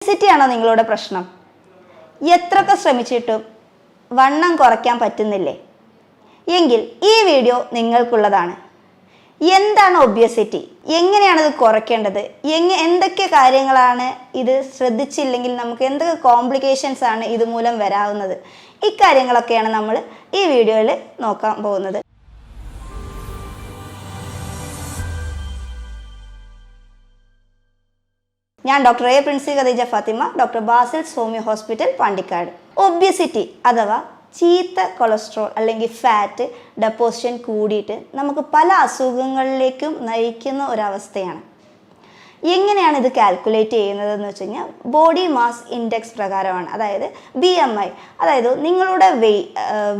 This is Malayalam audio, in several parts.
ഒബേസിറ്റിയാണോ നിങ്ങളുടെ പ്രശ്നം? എത്രയൊക്കെ ശ്രമിച്ചിട്ടും വണ്ണം കുറയ്ക്കാൻ പറ്റുന്നില്ലേ? എങ്കിൽ ഈ വീഡിയോ നിങ്ങൾക്കുള്ളതാണ്. എന്താണ് ഒബേസിറ്റി? എങ്ങനെയാണ് ഇത് കുറയ്ക്കേണ്ടത്? എന്തൊക്കെ കാര്യങ്ങളാണ് ഇത് ശ്രദ്ധിച്ചില്ലെങ്കിൽ നമുക്ക് എന്തൊക്കെ കോംപ്ലിക്കേഷൻസ് ആണ് ഇതുമൂലം വരാവുന്നത്? ഇക്കാര്യങ്ങളൊക്കെയാണ് നമ്മൾ ഈ വീഡിയോയിൽ നോക്കാൻ പോകുന്നത്. ഞാൻ doctor A Princy Khadeeja Fathima, doctor Basil's homeo hospital, Pandikkad. Obesity അഥവാ ചീത്ത കൊളസ്ട്രോൾ അല്ലെങ്കിൽ ഫാറ്റ് ഡെപ്പോസിഷൻ കൂടിയിട്ട് നമുക്ക് പല അസുഖങ്ങളിലേക്കും നയിക്കുന്ന ഒരവസ്ഥയാണ്. എങ്ങനെയാണ് ഇത് കാൽക്കുലേറ്റ് ചെയ്യുന്നതെന്ന് വെച്ച് കഴിഞ്ഞാൽ ബോഡി മാസ് ഇൻഡെക്സ് പ്രകാരമാണ്. അതായത് BMI, അതായത് നിങ്ങളുടെ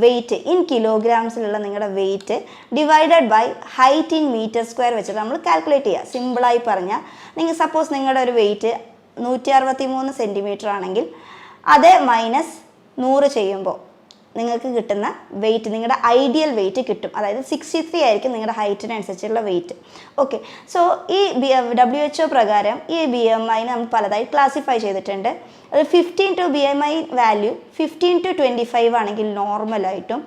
വെയിറ്റ് ഇൻ കിലോഗ്രാംസിലുള്ള നിങ്ങളുടെ weight divided by height in metre square വെച്ചിട്ട് നമ്മൾ കാൽക്കുലേറ്റ് ചെയ്യുക. സിമ്പിളായി പറഞ്ഞാൽ സപ്പോസ് നിങ്ങളുടെ ഒരു വെയിറ്റ് 163 സെൻറ്റിമീറ്റർ ആണെങ്കിൽ അത് -100 ചെയ്യുമ്പോൾ നിങ്ങൾക്ക് കിട്ടുന്ന വെയിറ്റ്, നിങ്ങളുടെ ഐഡിയൽ വെയിറ്റ് കിട്ടും. അതായത് 63 ആയിരിക്കും നിങ്ങളുടെ ഹൈറ്റിനനുസരിച്ചുള്ള വെയിറ്റ്. ഓക്കെ, സോ ഈ WHO പ്രകാരം ഈ BMI നമ്മൾ പലതായി ക്ലാസിഫൈ ചെയ്തിട്ടുണ്ട്. അത് 15 ടു BMI വാല്യൂ 15 to 25 ആണെങ്കിൽ നോർമലായിട്ടും,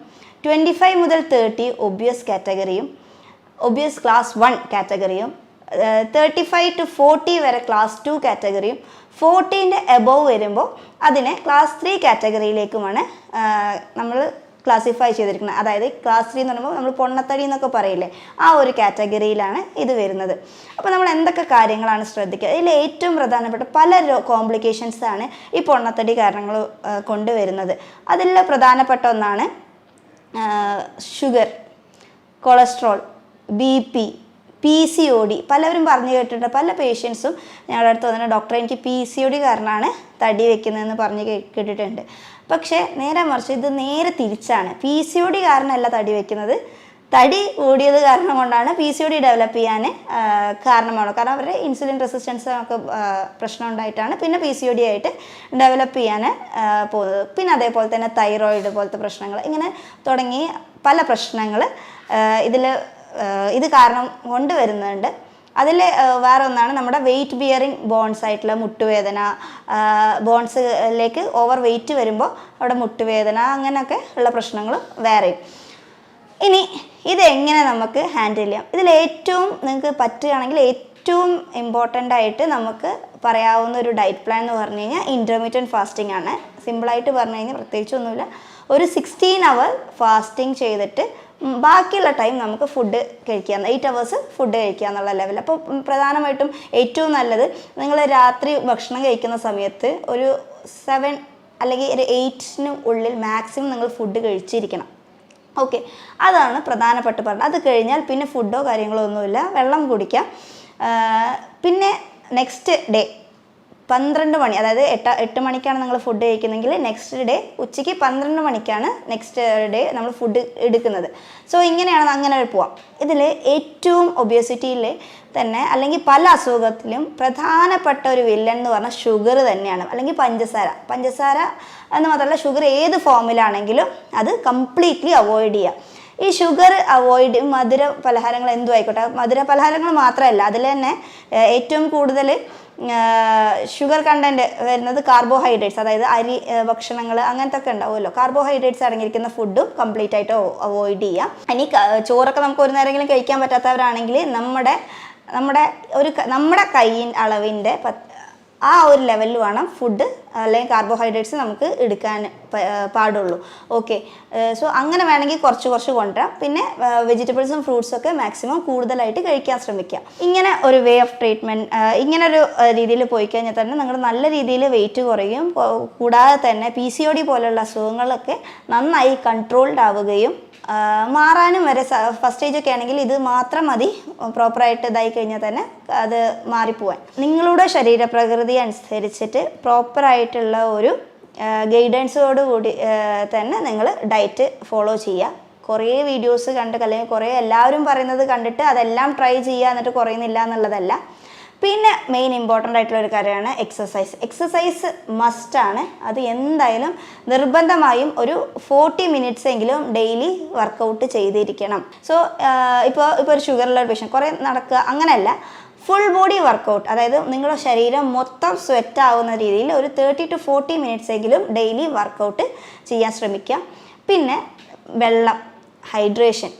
25 മുതൽ 30 ഒബിയസ് കാറ്റഗറിയും, ഒബിയസ് ക്ലാസ് 1 കാറ്റഗറിയും, 35 to 40 വരെ ക്ലാസ് 2 കാറ്റഗറിയും, 40ൻ്റെ എബോവ് വരുമ്പോൾ അതിനെ ക്ലാസ് 3 കാറ്റഗറിയിലേക്കുമാണ് നമ്മൾ ക്ലാസിഫൈ ചെയ്തിരിക്കുന്നത്. അതായത് ക്ലാസ് 3 എന്ന് പറയുമ്പോൾ നമ്മൾ പൊണ്ണത്തടി എന്നൊക്കെ പറയില്ലേ, ആ ഒരു കാറ്റഗറിയിലാണ് ഇത് വരുന്നത്. അപ്പോൾ നമ്മൾ എന്തൊക്കെ കാര്യങ്ങളാണ് ശ്രദ്ധിക്കുക? ഇതിൽ ഏറ്റവും പ്രധാനപ്പെട്ട പല കോംപ്ലിക്കേഷൻസാണ് ഈ പൊണ്ണത്തടി കാരണങ്ങൾ കൊണ്ടുവരുന്നത്. അതിൽ പ്രധാനപ്പെട്ട ഒന്നാണ് ഷുഗർ, കൊളസ്ട്രോൾ, BP, PCOD. പലവരും പറഞ്ഞു കേട്ടിട്ടുണ്ട്. പല പേഷ്യൻസും ഞങ്ങളുടെ അടുത്ത് വന്നിട്ട് ഡോക്ടറെ എനിക്ക് PCOD കാരണമാണ് തടി വെക്കുന്നതെന്ന് പറഞ്ഞ് കേട്ടിട്ടുണ്ട്. പക്ഷേ നേരെ മറിച്ച് ഇത് നേരെ തിരിച്ചാണ്. PCOD കാരണമല്ല തടി വെക്കുന്നത്, തടി കൂടിയത് കാരണം കൊണ്ടാണ് PCOD ഡെവലപ്പ് ചെയ്യാൻ കാരണമാണ്. കാരണം അവരുടെ ഇൻസുലിൻ റെസിസ്റ്റൻസ് ഒക്കെ പ്രശ്നം ഉണ്ടായിട്ടാണ് പിന്നെ PCOD ആയിട്ട് ഡെവലപ്പ് ചെയ്യാൻ പോകുന്നത്. പിന്നെ അതേപോലെ തന്നെ തൈറോയിഡ് പോലത്തെ പ്രശ്നങ്ങൾ, ഇങ്ങനെ തുടങ്ങി പല പ്രശ്നങ്ങൾ ഇത് കാരണം കൊണ്ടുവരുന്നുണ്ട്. അതിൽ വേറെ ഒന്നാണ് നമ്മുടെ വെയിറ്റ് ബിയറിങ് ബോൺസ് ആയിട്ടുള്ള മുട്ടുവേദന, ബോൺസിലേക്ക് ഓവർ വെയിറ്റ് വരുമ്പോൾ അവിടെ മുട്ടുവേദന, അങ്ങനെയൊക്കെ ഉള്ള പ്രശ്നങ്ങൾ വേറെയും. ഇനി ഇതെങ്ങനെ നമുക്ക് ഹാൻഡിൽ ചെയ്യാം? ഇതിലേറ്റവും നിങ്ങൾക്ക് പറ്റുകയാണെങ്കിൽ ഏറ്റവും ഇമ്പോർട്ടൻ്റ് ആയിട്ട് നമുക്ക് പറയാവുന്ന ഒരു ഡയറ്റ് പ്ലാൻ എന്ന് പറഞ്ഞു കഴിഞ്ഞാൽ ഇൻ്റർമീഡിയറ്റ് ഫാസ്റ്റിംഗ് ആണ്. സിമ്പിളായിട്ട് പറഞ്ഞു കഴിഞ്ഞാൽ പ്രത്യേകിച്ചൊന്നുമില്ല, ഒരു 16 hour ഫാസ്റ്റിംഗ് ചെയ്തിട്ട് ബാക്കിയുള്ള ടൈം നമുക്ക് ഫുഡ് കഴിക്കുക, 8 hours ഫുഡ് കഴിക്കുക എന്നുള്ള ലെവൽ. അപ്പോൾ പ്രധാനമായിട്ടും ഏറ്റവും നല്ലത് നിങ്ങൾ രാത്രി ഭക്ഷണം കഴിക്കുന്ന സമയത്ത് ഒരു 7 അല്ലെങ്കിൽ ഒരു 8 ഉള്ളിൽ മാക്സിമം നിങ്ങൾ ഫുഡ് കഴിച്ചിരിക്കണം. ഓക്കെ, അതാണ് പ്രധാനപ്പെട്ട് പറഞ്ഞത്. അത് കഴിഞ്ഞാൽ പിന്നെ ഫുഡോ കാര്യങ്ങളോ ഒന്നുമില്ല, വെള്ളം കുടിക്കാം. പിന്നെ നെക്സ്റ്റ് ഡേ 12 മണി, അതായത് 8 മണിക്കാണ് നിങ്ങൾ ഫുഡ് കഴിക്കുന്നതെങ്കിൽ നെക്സ്റ്റ് ഡേ ഉച്ചയ്ക്ക് 12 മണിക്കാണ് നെക്സ്റ്റ് ഡേ നമ്മൾ ഫുഡ് എടുക്കുന്നത്. സോ ഇങ്ങനെയാണ് അങ്ങനെ പോവാം. ഇതിൽ ഏറ്റവും ഒബേസിറ്റിയിൽ തന്നെ അല്ലെങ്കിൽ പല അസുഖത്തിലും പ്രധാനപ്പെട്ട ഒരു വില്ലൻ എന്ന് പറഞ്ഞാൽ ഷുഗർ തന്നെയാണ്, അല്ലെങ്കിൽ പഞ്ചസാര എന്ന് മാത്രമല്ല ഷുഗർ ഏത് ഫോമിലാണെങ്കിലും അത് കംപ്ലീറ്റ്ലി അവോയ്ഡ് ചെയ്യുക. ഈ ഷുഗർ അവോയ്ഡ്, മധുര പലഹാരങ്ങൾ എന്തും ആയിക്കോട്ടെ, മധുര പലഹാരങ്ങൾ മാത്രമല്ല, അതിൽ തന്നെ ഏറ്റവും കൂടുതൽ ഷുഗർ കണ്ടൻറ്റ് വരുന്നത് കാർബോഹൈഡ്രേറ്റ്സ്, അതായത് അരി ഭക്ഷണങ്ങൾ അങ്ങനത്തെ ഒക്കെ ഉണ്ടാവുമല്ലോ, കാർബോഹൈഡ്രേറ്റ്സ് അടങ്ങിയിരിക്കുന്ന ഫുഡും കംപ്ലീറ്റ് ആയിട്ട് അവോയ്ഡ് ചെയ്യാം. ഇനി ചോറൊക്കെ നമുക്ക് ഒരു നേരമെങ്കിലും കഴിക്കാൻ പറ്റാത്തവരാണെങ്കിൽ നമ്മുടെ കൈയിൻ അളവിൻ്റെ ആ ഒരു ലെവലിൽ വേണം ഫുഡ് അല്ലെങ്കിൽ കാർബോഹൈഡ്രേറ്റ്സ് നമുക്ക് എടുക്കാൻ പാടുള്ളൂ. ഓക്കെ, സോ അങ്ങനെ വേണമെങ്കിൽ കുറച്ച് കൊണ്ടുവരാം. പിന്നെ വെജിറ്റബിൾസും ഫ്രൂട്ട്സും ഒക്കെ മാക്സിമം കൂടുതലായിട്ട് കഴിക്കാൻ ശ്രമിക്കുക. ഇങ്ങനെ ഒരു വേ ഓഫ് ട്രീറ്റ്മെൻറ്റ്, ഇങ്ങനെ ഒരു രീതിയിൽ പോയി കഴിഞ്ഞാൽ തന്നെ നിങ്ങൾ നല്ല രീതിയിൽ വെയിറ്റ് കുറയും. കൂടാതെ തന്നെ PCOD പോലെയുള്ള അസുഖങ്ങളൊക്കെ നന്നായി കൺട്രോൾഡ് ആവുകയും മാറാനും വരെ ഫസ്റ്റ് സ്റ്റേജൊക്കെ ആണെങ്കിൽ ഇത് മാത്രം മതി, പ്രോപ്പറായിട്ട് ഇതായി കഴിഞ്ഞാൽ തന്നെ അത് മാറിപ്പോവാൻ. നിങ്ങളുടെ ശരീരപ്രകൃതി അനുസരിച്ചിട്ട് പ്രോപ്പറായിട്ടുള്ള ഒരു ഗൈഡൻസോട് കൂടി തന്നെ നിങ്ങൾ ഡയറ്റ് ഫോളോ ചെയ്യുക. കുറേ വീഡിയോസ് കണ്ട് അല്ലെങ്കിൽ കുറേ എല്ലാവരും പറയുന്നത് കണ്ടിട്ട് അതെല്ലാം ട്രൈ ചെയ്യുക എന്നിട്ട് കുറയുന്നില്ല എന്നുള്ളതല്ല. പിന്നെ മെയിൻ ഇമ്പോർട്ടൻ്റ് ആയിട്ടുള്ള ഒരു കാര്യമാണ് എക്സസൈസ് മസ്റ്റാണ്. അത് എന്തായാലും നിർബന്ധമായും ഒരു 40 minutes എങ്കിലും ഡെയിലി വർക്കൗട്ട് ചെയ്തിരിക്കണം. സോ ഇപ്പോൾ ഒരു ഷുഗറുള്ള ഒരു പേഷ്യൻ്റ് കുറേ നടക്കുക അങ്ങനെയല്ല, ഫുൾ ബോഡി വർക്കൗട്ട്, അതായത് നിങ്ങളുടെ ശരീരം മൊത്തം സ്വെറ്റ് ആവുന്ന രീതിയിൽ ഒരു 30 to 40 മിനിറ്റ്സ് എങ്കിലും ഡെയിലി വർക്കൗട്ട് ചെയ്യാൻ ശ്രമിക്കുക. പിന്നെ വെള്ളം, ഹൈഡ്രേഷൻ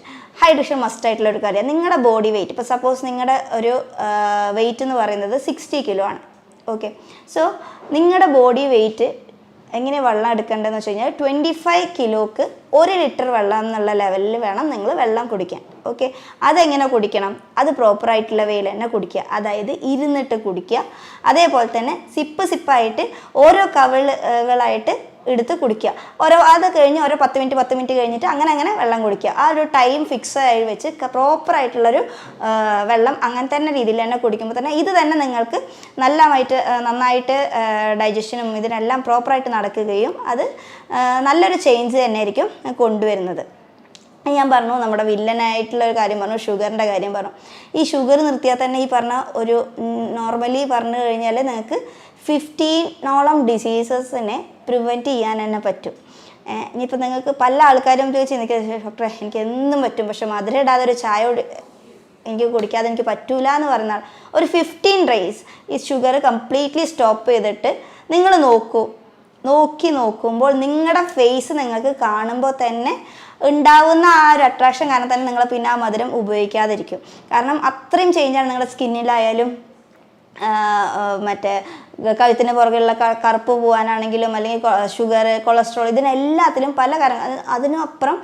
മസ്റ്റ് ആയിട്ടുള്ള ഒരു കാര്യമാണ്. നിങ്ങളുടെ ബോഡി വെയിറ്റ്, ഇപ്പോൾ സപ്പോസ് നിങ്ങളുടെ ഒരു വെയിറ്റ് എന്ന് പറയുന്നത് 60 കിലോ ആണ്. ഓക്കെ, സോ നിങ്ങളുടെ ബോഡി വെയിറ്റ് എങ്ങനെ വെള്ളം എടുക്കേണ്ടതെന്ന് വെച്ച് കഴിഞ്ഞാൽ 25 കിലോക്ക് 1 ലിറ്റർ വെള്ളം എന്നുള്ള ലെവലിൽ വേണം നിങ്ങൾ വെള്ളം കുടിക്കാൻ. ഓക്കെ, അതെങ്ങനെ കുടിക്കണം? അത് പ്രോപ്പറായിട്ടുള്ള വേയിൽ തന്നെ കുടിക്കുക, അതായത് ഇരുന്നിട്ട് കുടിക്കുക. അതേപോലെ തന്നെ സിപ്പായിട്ട് ഓരോ കവിളുകളായിട്ട് എടുത്ത് കുടിക്കുക. അത് കഴിഞ്ഞ് ഓരോ 10 മിനിറ്റ് കഴിഞ്ഞിട്ട് അങ്ങനെ വെള്ളം കുടിക്കുക. ആ ഒരു ടൈം ഫിക്സ് ആയി വെച്ച് പ്രോപ്പറായിട്ടുള്ളൊരു വെള്ളം അങ്ങനെ തന്നെ രീതിയിൽ തന്നെ കുടിക്കുമ്പോൾ തന്നെ ഇത് തന്നെ നിങ്ങൾക്ക് നന്നായിട്ട് ഡൈജഷനും ഇതിനെല്ലാം പ്രോപ്പറായിട്ട് നടക്കുകയും അത് നല്ലൊരു ചേഞ്ച് തന്നെ ആയിരിക്കും കൊണ്ടുവരുന്നത്. ഞാൻ പറഞ്ഞു, നമ്മുടെ വില്ലനായിട്ടുള്ള ഒരു കാര്യം പറഞ്ഞു, ഷുഗറിൻ്റെ കാര്യം പറഞ്ഞു. ഈ ഷുഗർ നിർത്തിയാൽ തന്നെ ഈ പറഞ്ഞ ഒരു നോർമലി പറഞ്ഞു കഴിഞ്ഞാൽ നിങ്ങൾക്ക് 15ഓളം ഡിസീസസിനെ പ്രിവെൻറ്റ് ചെയ്യാൻ തന്നെ പറ്റും. ഇനിയിപ്പോൾ നിങ്ങൾക്ക് പല ആൾക്കാരും ചോദിച്ചു, ഡോക്ടറെ എനിക്ക് എന്തും പറ്റും, പക്ഷെ മധുരം ഇടാതെ ഒരു ചായ എനിക്ക് കുടിക്കാതെ എനിക്ക് പറ്റൂല എന്ന് പറഞ്ഞാൽ ഒരു 15 days ഈ ഷുഗർ കംപ്ലീറ്റ്ലി സ്റ്റോപ്പ് ചെയ്തിട്ട് നിങ്ങൾ നോക്കുമ്പോൾ നിങ്ങളുടെ ഫേസ് നിങ്ങൾക്ക് കാണുമ്പോൾ തന്നെ ഉണ്ടാവുന്ന ആ ഒരു അട്രാക്ഷൻ കാരണം തന്നെ നിങ്ങൾ പിന്നെ ആ മധുരം ഉപയോഗിക്കാതിരിക്കും. കാരണം അത്രയും ചേഞ്ചാണ് നിങ്ങളുടെ സ്കിന്നിലായാലും മറ്റേ കഴുത്തിന് പുറകെയുള്ള കറുപ്പ് പോകാനാണെങ്കിലും അല്ലെങ്കിൽ ഷുഗർ, കൊളസ്ട്രോൾ, ഇതിനെല്ലാത്തിലും പല കാര്യങ്ങൾ. അതിനപ്പുറം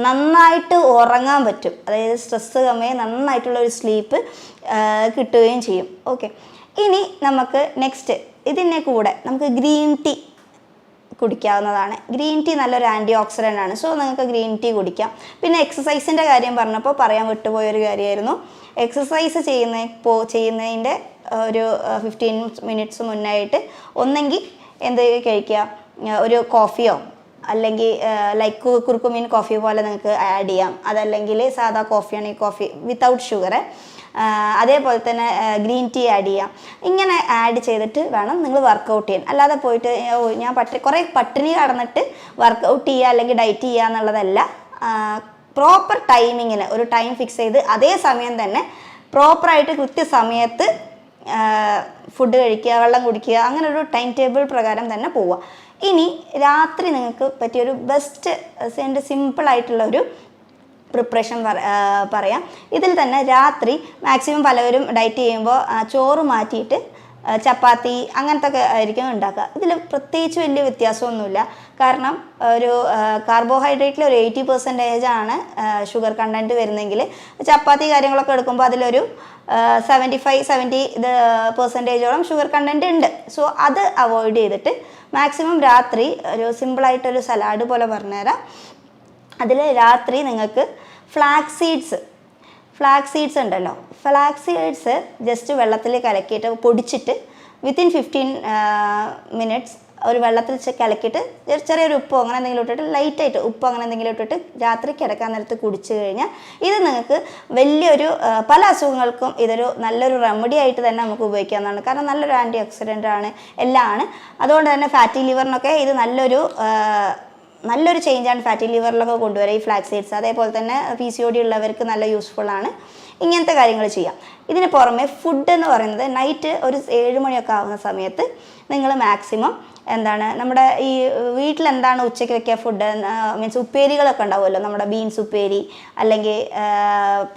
നന്നായിട്ട് ഉറങ്ങാൻ പറ്റും, അതായത് സ്ട്രെസ്സ് കമ്മിയായി നന്നായിട്ടുള്ള ഒരു സ്ലീപ്പ് കിട്ടുകയും ചെയ്യും. ഓക്കെ, ഇനി നമുക്ക് നെക്സ്റ്റ് ഇതിനെ കൂടെ നമുക്ക് ഗ്രീൻ ടീ കുടിക്കാവുന്നതാണ്. ഗ്രീൻ ടീ നല്ലൊരു ആൻറ്റി ഓക്സിഡൻ്റ് ആണ്. സോ നിങ്ങൾക്ക് ഗ്രീൻ ടീ കുടിക്കാം. പിന്നെ എക്സസൈസിൻ്റെ കാര്യം പറഞ്ഞപ്പോൾ പറയാൻ വിട്ടുപോയൊരു കാര്യമായിരുന്നു. എക്സസൈസ് ചെയ്യുന്നതിൻ്റെ ഒരു 15 മിനിറ്റ്സ് മുന്നായിട്ട് ഒന്നെങ്കിൽ എന്ത് കഴിക്കുക, ഒരു കോഫിയോ അല്ലെങ്കിൽ ലൈക്ക് കുറുക്കുമീൻ കോഫി പോലെ നിങ്ങൾക്ക് ആഡ് ചെയ്യാം. അതല്ലെങ്കിൽ സാധാ കോഫിയാണെങ്കിൽ കോഫി വിത്തൗട്ട് ഷുഗർ. അതേപോലെ തന്നെ ഗ്രീൻ ടീ ആഡ് ചെയ്യാം. ഇങ്ങനെ ആഡ് ചെയ്തിട്ട് വേണം നിങ്ങൾ വർക്കൗട്ട് ചെയ്യാൻ. അല്ലാതെ പോയിട്ട് ഞാൻ കുറേ പട്ടിണി കടന്നിട്ട് വർക്കൗട്ട് ചെയ്യുക അല്ലെങ്കിൽ ഡയറ്റ് ചെയ്യുക എന്നുള്ളതല്ല. പ്രോപ്പർ ടൈമിങ്ങിന് ഒരു ടൈം ഫിക്സ് ചെയ്ത് അതേ സമയം തന്നെ പ്രോപ്പറായിട്ട് കൃത്യസമയത്ത് ഫുഡ് കഴിക്കുക, വെള്ളം കുടിക്കുക, അങ്ങനെ ഒരു ടൈം ടേബിൾ പ്രകാരം തന്നെ പോവുക. ഇനി രാത്രി നിങ്ങൾക്ക് പറ്റിയൊരു ബെസ്റ്റ് സിമ്പിളായിട്ടുള്ളൊരു പ്രിപ്പറേഷൻ പറയാം. ഇതിൽ തന്നെ രാത്രി മാക്സിമം പലവരും ഡയറ്റ് ചെയ്യുമ്പോൾ ചോറ് മാറ്റിയിട്ട് ചപ്പാത്തി അങ്ങനത്തെ ഒക്കെ ആയിരിക്കും ഉണ്ടാക്കുക. ഇതിൽ പ്രത്യേകിച്ച് വലിയ വ്യത്യാസമൊന്നുമില്ല. കാരണം ഒരു കാർബോഹൈഡ്രേറ്റിൽ ഒരു 80% ആണ് ഷുഗർ കണ്ടൻറ്റ് വരുന്നെങ്കിൽ ചപ്പാത്തി കാര്യങ്ങളൊക്കെ എടുക്കുമ്പോൾ അതിലൊരു 75-70% ഷുഗർ കണ്ടൻറ്റ് ഉണ്ട്. സോ അത് അവോയ്ഡ് ചെയ്തിട്ട് മാക്സിമം രാത്രി ഒരു സിമ്പിളായിട്ടൊരു സലാഡ് പോലെ പറഞ്ഞുതരാം. അതിൽ രാത്രി നിങ്ങൾക്ക് ഫ്ലാക്സ് സീഡ്സ് ഉണ്ടല്ലോ, ഫ്ലാക്സ് സീഡ്സ് ജസ്റ്റ് വെള്ളത്തിൽ കലക്കിയിട്ട് പൊടിച്ചിട്ട് വിത്തിൻ 15 മിനിറ്റ്സ് ഒരു വെള്ളത്തിൽ കലക്കിയിട്ട് ചെറിയൊരു ഉപ്പോ അങ്ങനെ എന്തെങ്കിലും ഇട്ടിട്ട് ലൈറ്റായിട്ട് ഉപ്പ് അങ്ങനെ എന്തെങ്കിലും ഇട്ടിട്ട് രാത്രി കിടക്കാൻ നേരത്ത് കുടിച്ചു കഴിഞ്ഞാൽ ഇത് നിങ്ങൾക്ക് വലിയൊരു പല അസുഖങ്ങൾക്കും ഇതൊരു നല്ലൊരു റെമഡി ആയിട്ട് തന്നെ നമുക്ക് ഉപയോഗിക്കാവുന്നതാണ്. കാരണം നല്ലൊരു ആൻറ്റി ഓക്സിഡൻ്റ് ആണ്, എല്ലാം ആണ്. അതുകൊണ്ട് തന്നെ ഫാറ്റി ലിവറിനൊക്കെ ഇത് നല്ലൊരു ചേഞ്ചാണ് ഫാറ്റി ലിവറിലൊക്കെ കൊണ്ടുവരിക ഈ ഫ്ലാക്സ് സീഡ്സ്. അതേപോലെ തന്നെ PCOD ഉള്ളവർക്ക് നല്ല യൂസ്ഫുള്ളാണ്. ഇങ്ങനത്തെ കാര്യങ്ങൾ ചെയ്യാം. ഇതിന് പുറമെ ഫുഡ് എന്ന് പറയുന്നത് നൈറ്റ് ഒരു 7 മണിയൊക്കെ ആവുന്ന സമയത്ത് നിങ്ങൾ മാക്സിമം നമ്മുടെ ഈ വീട്ടിലെന്താണ് ഉച്ചയ്ക്ക് വെക്കുക ഫുഡ് മീൻസ് ഉപ്പേരികളൊക്കെ ഉണ്ടാവുമല്ലോ, നമ്മുടെ ബീൻസ് ഉപ്പേരി അല്ലെങ്കിൽ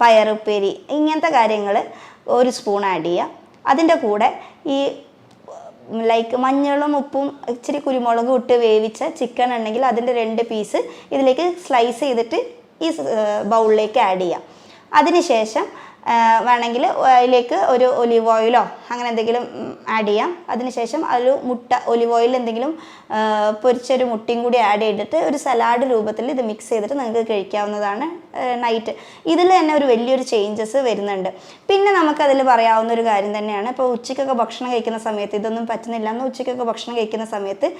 പയർ ഉപ്പേരി, ഇങ്ങനത്തെ കാര്യങ്ങൾ 1 സ്പൂൺ ആഡ് ചെയ്യുക. അതിൻ്റെ കൂടെ ഈ ലൈക്ക് മഞ്ഞളും ഉപ്പും ഇച്ചിരി കുരുമുളകും ഇട്ട് വേവിച്ച ചിക്കൻ ഉണ്ടെങ്കിൽ അതിൻ്റെ 2 പീസ് ഇതിലേക്ക് സ്ലൈസ് ചെയ്തിട്ട് ഈ ബൗളിലേക്ക് ആഡ് ചെയ്യാം. അതിനുശേഷം വേണമെങ്കിൽ അതിലേക്ക് ഒരു ഒലിവ് ഓയിലോ അങ്ങനെ എന്തെങ്കിലും ആഡ് ചെയ്യാം. അതിനുശേഷം ഒരു മുട്ട, ഒലിവ് ഓയിൽ എന്തെങ്കിലും പൊരിച്ചൊരു മുട്ടയും കൂടി ആഡ് ചെയ്തിട്ട് ഒരു സലാഡ് രൂപത്തിൽ ഇത് മിക്സ് ചെയ്തിട്ട് നിങ്ങൾക്ക് കഴിക്കാവുന്നതാണ് നൈറ്റ്. ഇതിൽ തന്നെ ഒരു വലിയൊരു ചേഞ്ചസ് വരുന്നുണ്ട്. പിന്നെ നമുക്കതിൽ പറയാവുന്ന ഒരു കാര്യം തന്നെയാണ്, ഇപ്പോൾ ഉച്ചയ്ക്കൊക്കെ ഭക്ഷണം കഴിക്കുന്ന സമയത്ത് ഇതൊന്നും പറ്റുന്നില്ല എന്ന് ഉച്ചയ്ക്കൊക്കെ ഭക്ഷണം കഴിക്കുന്ന സമയത്ത്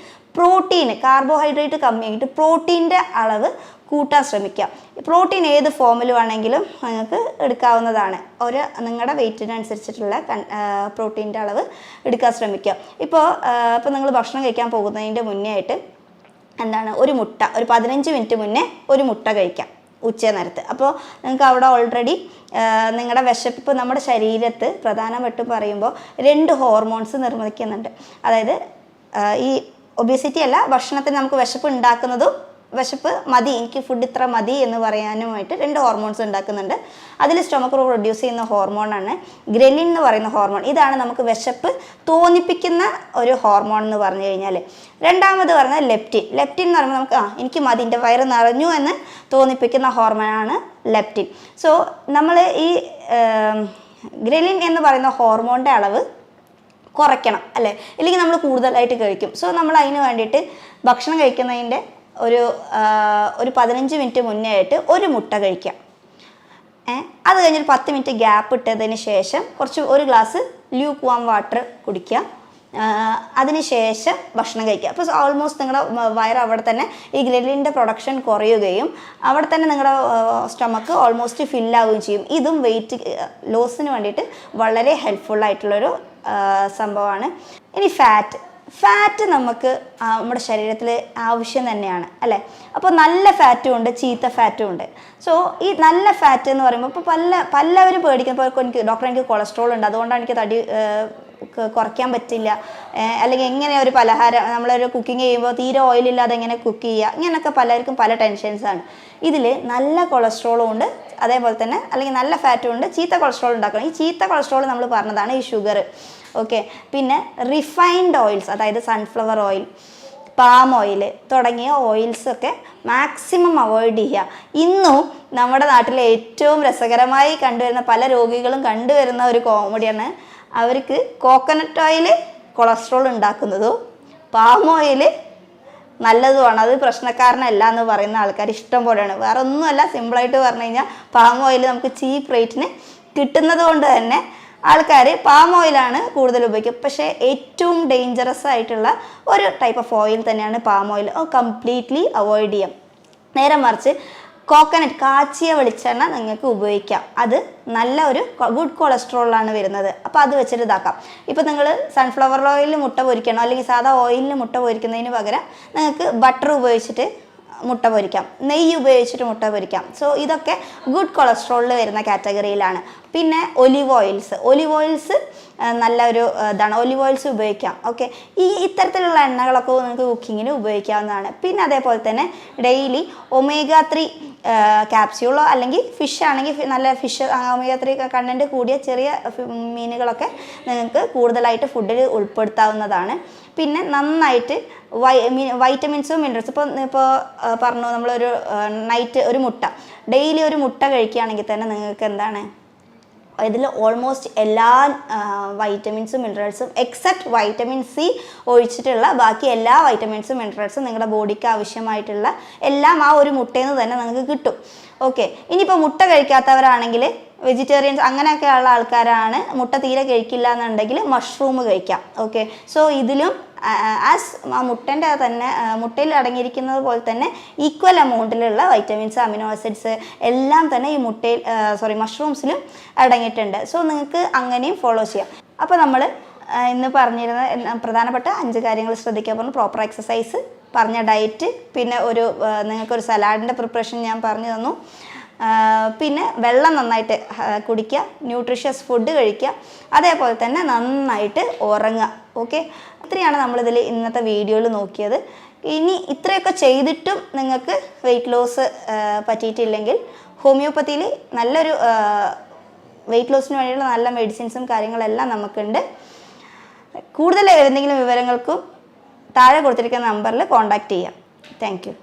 കാർബോഹൈഡ്രേറ്റ് കമ്മിയായിട്ട് പ്രോട്ടീൻ്റെ അളവ് കൂട്ടാൻ ശ്രമിക്കുക. പ്രോട്ടീൻ ഏത് ഫോമിൽ വേണമെങ്കിലും നിങ്ങൾക്ക് എടുക്കാവുന്നതാണ്. നിങ്ങളുടെ വെയിറ്റിനനുസരിച്ചിട്ടുള്ള പ്രോട്ടീൻ്റെ അളവ് എടുക്കാൻ ശ്രമിക്കുക. ഇപ്പോൾ നിങ്ങൾ ഭക്ഷണം കഴിക്കാൻ പോകുന്നതിൻ്റെ മുന്നേ ആയിട്ട് ഒരു മുട്ട, ഒരു 15 മിനിറ്റ് മുന്നേ ഒരു മുട്ട കഴിക്കാം. ഉച്ചനേരത്ത്. അപ്പോൾ നിങ്ങൾക്ക് അവിടെ ഓൾറെഡി നിങ്ങളുടെ വിശപ്പ് നമ്മുടെ ശരീരത്ത് പ്രധാനമായിട്ടും പറയുമ്പോൾ 2 ഹോർമോൺസ് നിർമ്മിക്കുന്നുണ്ട്. അതായത് ഈ ഒബേസിറ്റി അല്ല, ഭക്ഷണത്തിന് നമുക്ക് വിശപ്പ് ഉണ്ടാക്കുന്നതും വിശപ്പ് മതി, എനിക്ക് ഫുഡ് ഇത്ര മതി എന്ന് പറയാനുമായിട്ട് 2 ഹോർമോൺസ് ഉണ്ടാക്കുന്നുണ്ട്. അതിൽ സ്റ്റൊമക്ക് പ്രൊഡ്യൂസ് ചെയ്യുന്ന ഹോർമോണാണ് ഗ്രലിൻ എന്ന് പറയുന്ന ഹോർമോൺ. ഇതാണ് നമുക്ക് വിശപ്പ് തോന്നിപ്പിക്കുന്ന ഒരു ഹോർമോൺ എന്ന് പറഞ്ഞു കഴിഞ്ഞാൽ. രണ്ടാമത് പറഞ്ഞാൽ ലെപ്റ്റിൻ. ലെപ്റ്റിൻ എന്ന് പറയുമ്പോൾ നമുക്ക് എനിക്ക് മതി, എൻ്റെ വയറ് നിറഞ്ഞു എന്ന് തോന്നിപ്പിക്കുന്ന ഹോർമോണാണ് ലെപ്റ്റിൻ. സോ നമ്മൾ ഈ ഗ്രലിൻ എന്ന് പറയുന്ന ഹോർമോണിൻ്റെ അളവ് കുറയ്ക്കണം അല്ലേ, ഇല്ലെങ്കിൽ നമ്മൾ കൂടുതലായിട്ട് കഴിക്കും. സോ നമ്മൾ അതിന് വേണ്ടിയിട്ട് ഭക്ഷണം കഴിക്കുന്നതിൻ്റെ ഒരു 15 മിനിറ്റ് മുന്നേ ആയിട്ട് ഒരു മുട്ട കഴിക്കാം. അത് കഴിഞ്ഞൊരു 10 മിനിറ്റ് ഗ്യാപ്പ് ഇട്ടതിന് ശേഷം ഒരു ഗ്ലാസ് ല്യൂക്ക് വാം വാട്ടർ കുടിക്കുക. അതിന് ശേഷം ഭക്ഷണം കഴിക്കുക. അപ്പോൾ ഓൾമോസ്റ്റ് നിങ്ങളുടെ വയറ് അവിടെ തന്നെ ഈ ഗ്രലിൻ്റെ പ്രൊഡക്ഷൻ കുറയുകയും അവിടെ തന്നെ നിങ്ങളുടെ സ്റ്റൊമക്ക് ഓൾമോസ്റ്റ് ഫില്ലാവുകയും ചെയ്യും. ഇതും വെയിറ്റ് ലോസിന് വേണ്ടിയിട്ട് വളരെ ഹെൽപ്ഫുള്ളായിട്ടുള്ളൊരു സംഭവമാണ്. ഇനി ഫാറ്റ് നമുക്ക് നമ്മുടെ ശരീരത്തിൽ ആവശ്യം തന്നെയാണ് അല്ലേ. അപ്പോൾ നല്ല ഫാറ്റും ഉണ്ട്, ചീത്ത ഫാറ്റും ഉണ്ട്. സോ ഈ നല്ല ഫാറ്റ് എന്ന് പറയുമ്പോൾ ഇപ്പോൾ പലവരും പേടിക്കുന്നപ്പോൾ എനിക്ക് കൊളസ്ട്രോൾ ഉണ്ട്, അതുകൊണ്ടാണ് എനിക്ക് തടി കുറയ്ക്കാൻ പറ്റില്ല, അല്ലെങ്കിൽ എങ്ങനെ ഒരു പലഹാരം നമ്മളൊരു കുക്കിംഗ് ചെയ്യുമ്പോൾ തീരെ ഓയിലില്ലാതെ എങ്ങനെ കുക്ക് ചെയ്യുക, ഇങ്ങനെയൊക്കെ പലർക്കും പല ടെൻഷൻസാണ്. ഇതിൽ നല്ല കൊളസ്ട്രോളും ഉണ്ട്, അതേപോലെ തന്നെ അല്ലെങ്കിൽ നല്ല ഫാറ്റും ഉണ്ട്, ചീത്ത കൊളസ്ട്രോൾ ഉണ്ടാക്കണം. ഈ ചീത്ത കൊളസ്ട്രോൾ നമ്മൾ പറഞ്ഞതാണ് ഈ ഷുഗർ. ഓക്കെ, പിന്നെ റിഫൈൻഡ് ഓയിൽസ്, അതായത് സൺഫ്ലവർ ഓയിൽ, പാം ഓയിൽ തുടങ്ങിയ ഓയിൽസൊക്കെ മാക്സിമം അവോയ്ഡ് ചെയ്യുക. ഇന്നും നമ്മുടെ നാട്ടിലെ ഏറ്റവും രസകരമായി കണ്ടുവരുന്ന പല രോഗികളും കണ്ടുവരുന്ന ഒരു കോമഡിയാണ്, അവർക്ക് കോക്കനട്ട് ഓയിൽ കൊളസ്ട്രോൾ ഉണ്ടാക്കുന്നതോ പാം ഓയിൽ നല്ലതുമാണ്, അത് പ്രശ്നക്കാരനല്ല എന്ന് പറയുന്ന ആൾക്കാർ ഇഷ്ടം പോലെയാണ്. വേറെ ഒന്നുമല്ല, സിമ്പിളായിട്ട് പറഞ്ഞു കഴിഞ്ഞാൽ പാം ഓയിൽ നമുക്ക് ചീപ്പ് റേറ്റിന് കിട്ടുന്നത് കൊണ്ട് തന്നെ ആൾക്കാർ പാം ഓയിലാണ് കൂടുതൽ ഉപയോഗിക്കുക. പക്ഷേ ഏറ്റവും ഡേഞ്ചറസ് ആയിട്ടുള്ള ഒരു ടൈപ്പ് ഓഫ് ഓയിൽ തന്നെയാണ് പാം ഓയിൽ. കംപ്ലീറ്റ്ലി അവോയ്ഡ് ചെയ്യാം. നേരെ മറിച്ച് കോക്കനട്ട്, കാച്ചിയ വെളിച്ചെണ്ണ നിങ്ങൾക്ക് ഉപയോഗിക്കാം. അത് നല്ല ഒരു ഗുഡ് കൊളസ്ട്രോളാണ് വരുന്നത്. അപ്പോൾ അത് വെച്ചിട്ട് ഇതാക്കാം. ഇപ്പോൾ നിങ്ങൾ സൺഫ്ലവർ ഓയിലിൽ മുട്ട പൊരിക്കണോ അല്ലെങ്കിൽ സാധാ ഓയിലിൽ മുട്ട പൊരിക്കുന്നതിന് പകരം നിങ്ങൾക്ക് ബട്ടർ ഉപയോഗിച്ചിട്ട് മുട്ട പൊരിക്കാം, നെയ്യ് ഉപയോഗിച്ചിട്ട് മുട്ട പൊരിക്കാം. സോ ഇതൊക്കെ ഗുഡ് കൊളസ്ട്രോളിൽ വരുന്ന കാറ്റഗറിയിലാണ്. പിന്നെ ഒലിവ് ഓയിൽസ് നല്ല ഒരു ഇതാണ്, ഒലിവ് ഓയിൽസ് ഉപയോഗിക്കാം. ഓക്കെ, ഇത്തരത്തിലുള്ള എണ്ണകളൊക്കെ നിങ്ങൾക്ക് കുക്കിങ്ങിന് ഉപയോഗിക്കാവുന്നതാണ്. പിന്നെ അതേപോലെ തന്നെ ഡെയിലി omega-3 ക്യാപ്സ്യൂളോ അല്ലെങ്കിൽ ഫിഷ് ആണെങ്കിൽ നല്ല ഫിഷ് omega-3 കണ്ടന്റ് കൂടിയ ചെറിയ മീനുകളൊക്കെ നിങ്ങൾക്ക് കൂടുതലായിട്ട് ഫുഡിൽ ഉൾപ്പെടുത്താവുന്നതാണ്. പിന്നെ നന്നായിട്ട് വൈറ്റമിൻസും മിനറൽസും ഇപ്പോൾ പറഞ്ഞു, നമ്മളൊരു നൈറ്റ് ഒരു മുട്ട ഡെയിലി ഒരു മുട്ട കഴിക്കുകയാണെങ്കിൽ തന്നെ നിങ്ങൾക്ക് എന്താണ് ഇതിൽ ഓൾമോസ്റ്റ് എല്ലാ വൈറ്റമിൻസും മിനറൽസും എക്സെപ്റ്റ് വൈറ്റമിൻ സി ഒഴിച്ചിട്ടുള്ള ബാക്കി എല്ലാ വൈറ്റമിൻസും മിനറൽസും നിങ്ങളുടെ ബോഡിക്ക് ആവശ്യമായിട്ടുള്ള എല്ലാം ആ ഒരു മുട്ടയിൽ നിന്ന് തന്നെ നിങ്ങൾക്ക് കിട്ടും. ഓക്കെ, ഇനിയിപ്പോൾ മുട്ട കഴിക്കാത്തവരാണെങ്കിൽ വെജിറ്റേറിയൻസ് അങ്ങനെയൊക്കെയുള്ള ആൾക്കാരാണ് മുട്ട തീരെ കഴിക്കില്ല എന്നുണ്ടെങ്കിൽ മഷ്റൂം കഴിക്കാം. ഓക്കെ, സോ ഇതിലും ആസ് മുട്ടൻ്റെ തന്നെ മുട്ടയിൽ അടങ്ങിയിരിക്കുന്നത് പോലെ തന്നെ ഈക്വൽ എമൗണ്ടിലുള്ള വൈറ്റമിൻസ്, അമിനോ ആസിഡ്സ് എല്ലാം തന്നെ ഈ മഷ്റൂംസിലും അടങ്ങിയിട്ടുണ്ട്. സോ നിങ്ങൾക്ക് അങ്ങനെയും ഫോളോ ചെയ്യാം. അപ്പോൾ നമ്മൾ ഇന്ന് പറഞ്ഞിരുന്ന പ്രധാനപ്പെട്ട 5 കാര്യങ്ങൾ ശ്രദ്ധിക്കാൻ പറഞ്ഞു. പ്രോപ്പർ എക്സസൈസ്, പറഞ്ഞ ഡയറ്റ്, പിന്നെ നിങ്ങൾക്കൊരു സലാഡിൻ്റെ പ്രിപ്പറേഷൻ ഞാൻ പറഞ്ഞു തന്നു. പിന്നെ വെള്ളം നന്നായിട്ട് കുടിക്കുക, ന്യൂട്രീഷ്യസ് ഫുഡ് കഴിക്കുക, അതേപോലെ തന്നെ നന്നായിട്ട് ഉറങ്ങുക. ഓക്കെ, ഇത്രയാണ് നമ്മളിതിൽ ഇന്നത്തെ വീഡിയോയിൽ നോക്കിയത്. ഇനി ഇത്രയൊക്കെ ചെയ്തിട്ടും നിങ്ങൾക്ക് വെയിറ്റ് ലോസ് പറ്റിയിട്ടില്ലെങ്കിൽ ഹോമിയോപ്പതിയിൽ നല്ലൊരു വെയിറ്റ് ലോസിന് വേണ്ടിയുള്ള നല്ല മെഡിസിൻസും കാര്യങ്ങളെല്ലാം നമുക്കുണ്ട്. കൂടുതൽ എന്തെങ്കിലും വിവരങ്ങൾക്കും താഴെ കൊടുത്തിരിക്കുന്ന നമ്പറിൽ കോൺടാക്റ്റ് ചെയ്യാം. Thank you.